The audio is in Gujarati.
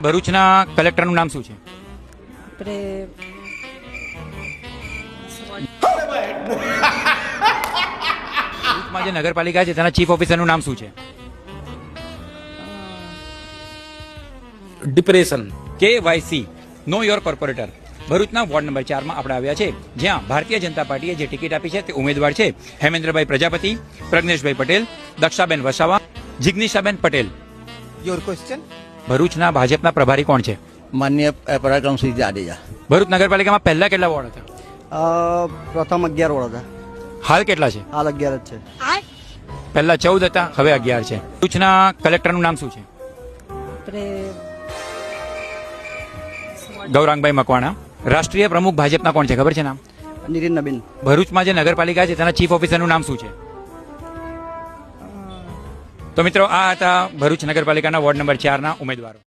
ભરૂચના કલેક્ટરનું નામ શું છે? ભરૂચમાં જે નગરપાલિકા છે તેના ચીફ ઓફિસરનું નામ શું છે? Depression. KYC know your corporator. ભરૂચના વોર્ડ નંબર 4 માં આપણે આવ્યા છે, જ્યાં ભારતીય જનતા પાર્ટીએ જે ટિકિટ આપી છે તે ઉમેદવાર છે હેમેન્દ્રભાઈ પ્રજાપતિ, પ્રજ્ઞેશભાઈ પટેલ, દક્ષાબેન વસાવા, જિગ્નિશાબેન પટેલ. Your question. ભરૂચના ભાજપના પ્રભારી કોણ છે? માન્ય પરાક્રમસિંહ જાડેજા. ભરૂચ નગરપાલિકામાં પહેલા કેટલા વોર્ડ હતા? પ્રથમ 11 વોર્ડ હતા, હાલ કેટલા છે? હાલ 11 જ છે. પહેલા 14 હતા, હવે 11 છે. ભરૂચના કલેક્ટરનું નામ શું છે? ગૌરાંગભાઈ મકવાણા. રાષ્ટ્રીય પ્રમુખ ભાજપના કોણ છે, ખબર છે નામ? નીતિન નબીન. ભરૂચમાં જે નગરપાલિકા છે તેના ચીફ ઓફિસરનું નામ શું છે? તો મિત્રો, આ હતા ભરૂચ નગરપાલિકાના વોર્ડ નંબર 4 ના ઉમેદવારો.